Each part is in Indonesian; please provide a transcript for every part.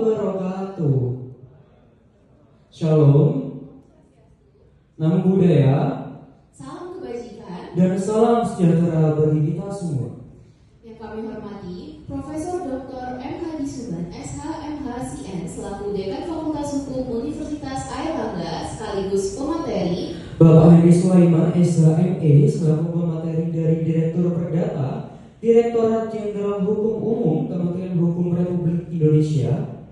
wabarakatuh. Shalom, namo budaya, salam kebajikan, dan salam sejahtera bagi kita semua. Yang kami hormati Profesor Dr. M. Hadi Suban, SH, MH, CN, selaku Dekan Fakultas Hukum Universitas Airlangga sekaligus pemateri, Bapak Henry Sulaiman, SH, ME, selaku pemateri dari Direktur Perdata, Direktorat Jenderal Hukum Umum, Kementerian Hukum Republik Indonesia,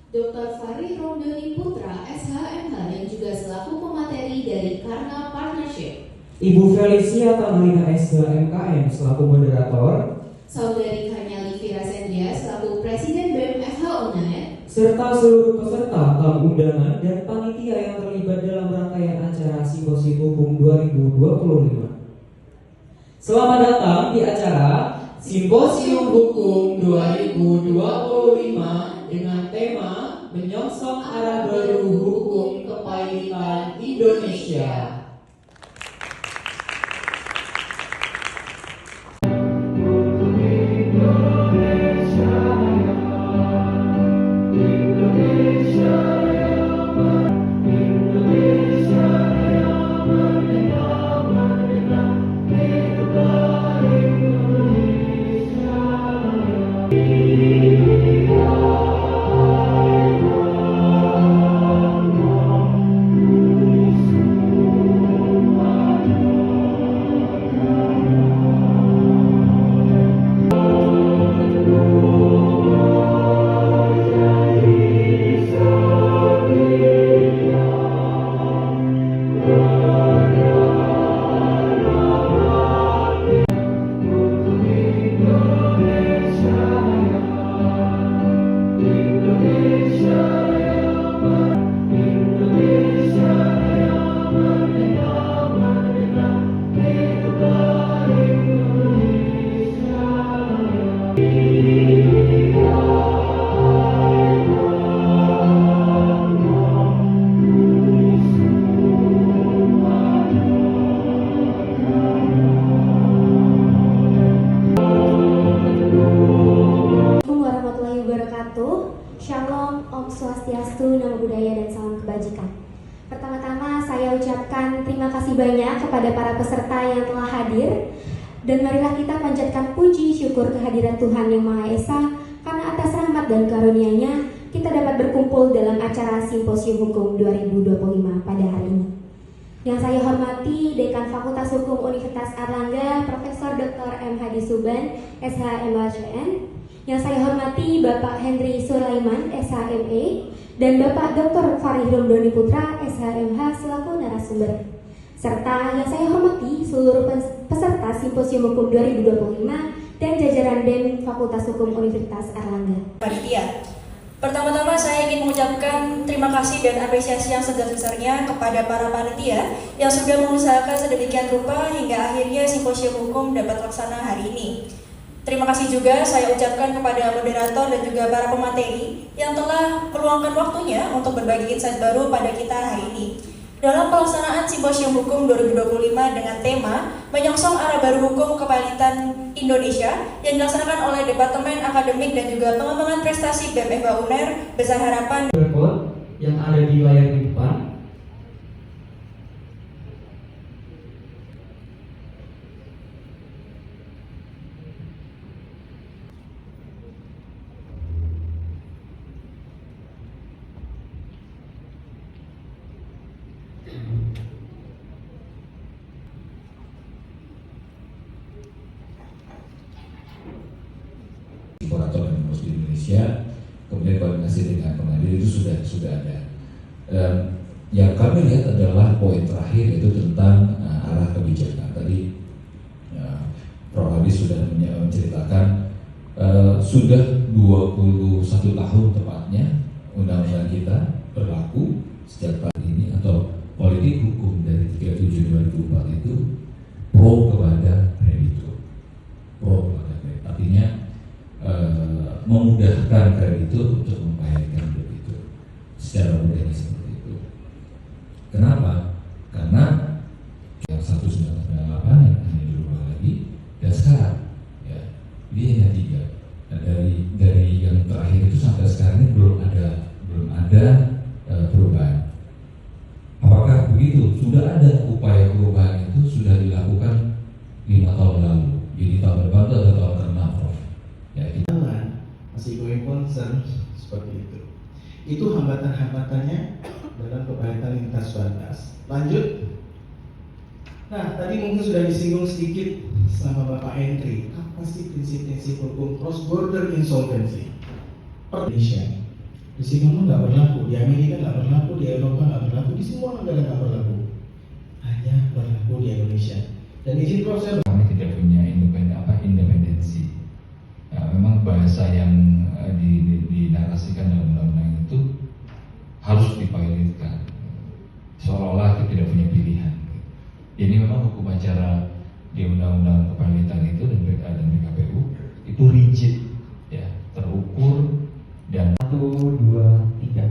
Dr. Fahri Romdoni Putra, SH, MH, yang juga selaku pemateri dari Karna Partnership, Ibu Felicia Tamarina, SH, MKM, selaku moderator, Saudari Hanyali Virasendria selaku Presiden BEM FH UNAIR, serta seluruh peserta, tamu undangan, dan panitia yang terlibat dalam rangkaian acara Simposium Hukum 2025. Selamat datang di acara Simposium Hukum 2025 dengan tema Menyongsong Arah Baru Hukum Kepailitan Indonesia. Shalom, Om Swastiastu, Namo Buddhaya, dan salam kebajikan. Pertama-tama saya ucapkan terima kasih banyak kepada para peserta yang telah hadir. Dan marilah kita panjatkan puji syukur kehadiran Tuhan Yang Maha Esa, karena atas rahmat dan karunia-Nya kita dapat berkumpul dalam acara Simposium Hukum 2025 pada hari ini. Yang saya hormati Dekan Fakultas Hukum Universitas Airlangga, Profesor Dr. M. Hadi Suban, SH, MHCN. Yang saya hormati Bapak Henry Sulaiman, SHME, dan Bapak Dr. Fahri Romdoni Putra, SHMH, selaku narasumber. Serta yang saya hormati seluruh peserta Simposium Hukum 2025 dan jajaran BEM Fakultas Hukum Universitas Airlangga. Panitia. Pertama-tama saya ingin mengucapkan terima kasih dan apresiasi yang sebesar-besarnya kepada para panitia yang sudah mengusahakan sedemikian rupa hingga akhirnya Simposium Hukum dapat terlaksana hari ini. Terima kasih juga saya ucapkan kepada moderator dan juga para pemateri yang telah meluangkan waktunya untuk berbagi insight baru pada kita hari ini. Dalam pelaksanaan Simposium Hukum 2025 dengan tema Menyongsong Arah Baru Hukum Kepailitan Indonesia yang dilaksanakan oleh Departemen Akademik dan juga Pengembangan Prestasi BEM FH UNAIR besar harapan yang ada di layar di depan. Operator dan pengurus di Indonesia, kemudian koordinasi dengan pengadil itu sudah ada. Yang kami lihat adalah poin terakhir itu tentang arah kebijakan. Tadi Prof. Hadi sudah menceritakan sudah 21 tahun tepatnya undang-undang kita berlaku sejak tahun ini, atau politik hukum dari 37/2004 itu pro kepada kreditur, artinya memudahkan kreditur untuk membayarkan kreditur secara mudahnya seperti itu. Kenapa? Karena yang 1998 yang hanya dirubah lagi, dan sekarang ya dia hanya 3. Dan dari yang terakhir itu sampai sekarang ini belum ada perubahan. Apakah begitu? Sudah ada upaya perubahan itu sudah dilakukan 5 tahun lalu. Jadi tahun depan itu ada tahun ke-6, Prof. Ya, kita masih going concern seperti itu. Itu hambatan-hambatannya dalam keberhasilan lintas batas. Lanjut. Nah, tadi mungkin sudah disinggung sedikit sama Bapak Henry. Apa sih prinsip-prinsip hukum cross border insolvency? Indonesia di Singapura nggak berlaku, di Amerika nggak berlaku, di Eropa nggak berlaku, di semua negara nggak berlaku, hanya berlaku di Indonesia. Dan izin proses kami tidak punya independensi. Ya, memang bahasa yang dinarasikan dalam undang-undang itu harus dipilotkan, seolah-olah kita tidak punya pilihan. Ini memang hukum acara di undang-undang kepilitan itu dan PKPU itu rigid, ya, terukur dan 1, 2, 3.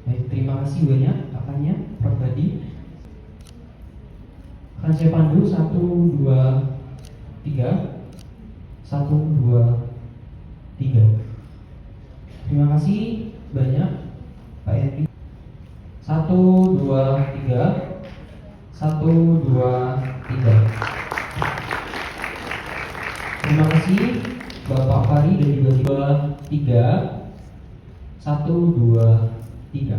Baik, terima kasih banyak apanya, Prof. Hadi. Akan saya pandu 1, 2, 3. 1, 2, 3. Terima kasih banyak Pak Henry. 1, 2, 3. 1, 2, 3. Terima kasih Bapak Fari dan juga 3. 1, 2, 3.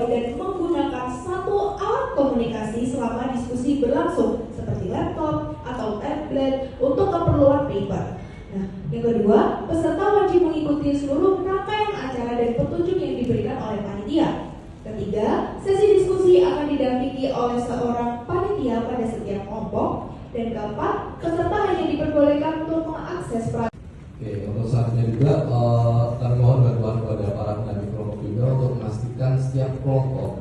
Dan menggunakan satu alat komunikasi selama diskusi berlangsung seperti laptop atau tablet untuk keperluan privat. Nah, yang kedua, peserta wajib mengikuti seluruh rangkaian acara dan petunjuk yang diberikan oleh panitia. Ketiga, sesi diskusi akan didampingi oleh seorang panitia pada setiap kelompok. Dan keempat, peserta hanya diperbolehkan untuk mengakses perangkat. Oke, untuk selanjutnya juga kami mohon bantuan kepada para pendamping kelompok juga untuk memastikan setiap kelompok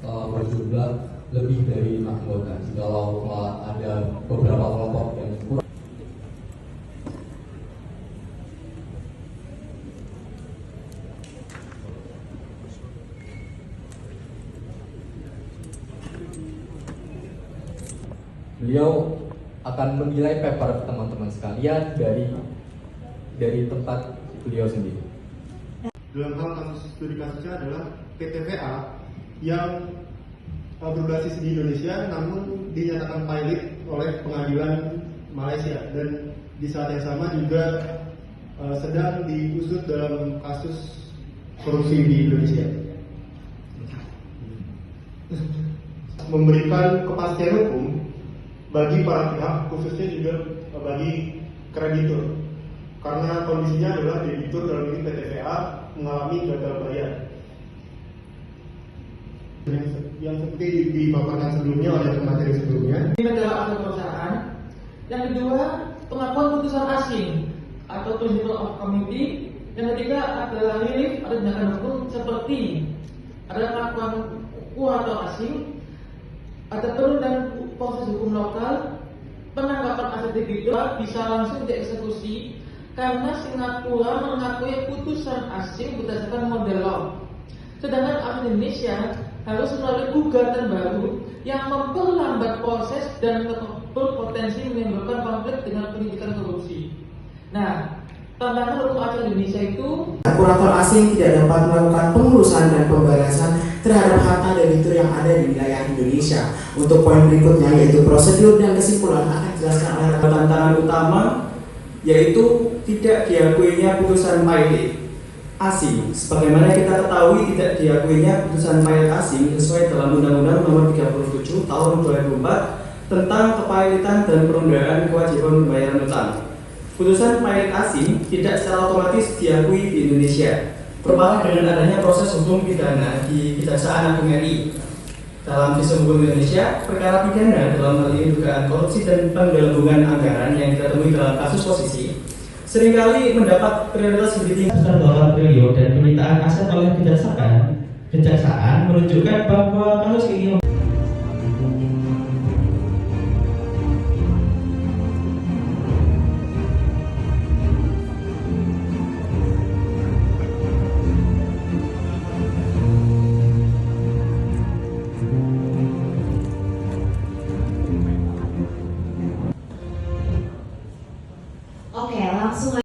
berjumlah lebih dari 5 anggota. Jikalau ada beberapa kelompok yang kurang. Beliau akan menilai paper teman-teman sekalian dari tempat beliau sendiri. Dalam hal kasus studi kasusnya adalah PTVA yang berbasis di Indonesia namun dinyatakan pilot oleh pengadilan Malaysia dan di saat yang sama juga sedang diusut dalam kasus korupsi di Indonesia. Memberikan kepastian hukum bagi para pihak, khususnya juga bagi kreditur, karena kondisinya adalah debitur dalam ini PTVA mengalami gagal bayar yang seperti dipaparkan sebelumnya oleh pemateri sebelumnya. Ini adalah aset perusahaan. Yang kedua, pengakuan putusan asing atau principle of committee. Yang ketiga adalah relief atau tindakan hukum seperti ada pengakuan atau asing, ada turun dan proses hukum lokal, penangkapan aset debitur bisa langsung dieksekusi karena Singapura mengakui putusan asing berdasarkan model law. Sedangkan aset Indonesia harus melalui gugatan baru yang memperlambat proses dan berpotensi menimbulkan konflik dengan penyidikan korupsi. Nah, tantangan hukum acara Indonesia itu kurator asing tidak dapat melakukan pengurusan dan pembalasan terhadap harta debitur yang ada di wilayah Indonesia. Untuk poin berikutnya yaitu prosedur dan kesimpulan akan dijelaskan oleh tantangan utama yaitu tidak diakuinya putusan pilot asing. Sebagaimana kita ketahui tidak diakuinya putusan pilot asing sesuai dalam Undang-Undang Nomor 37 Tahun 2004 tentang kepilotan dan penundaan kewajiban pembayaran utang. Putusan pilot asing tidak secara otomatis diakui di Indonesia. Berpaling dengan adanya proses hukum pidana di Kejaksaan Agung RI. Dalam sistem hukum Indonesia, perkara pidana dalam hal ini dugaan korupsi dan penggelembungan anggaran yang kita temui dalam kasus posisi seringkali mendapat prioritas lebih tinggi. Terbawa beliau dan penyitaan aset oleh kejaksaan menunjukkan bahwa kasus ini Oke, langsung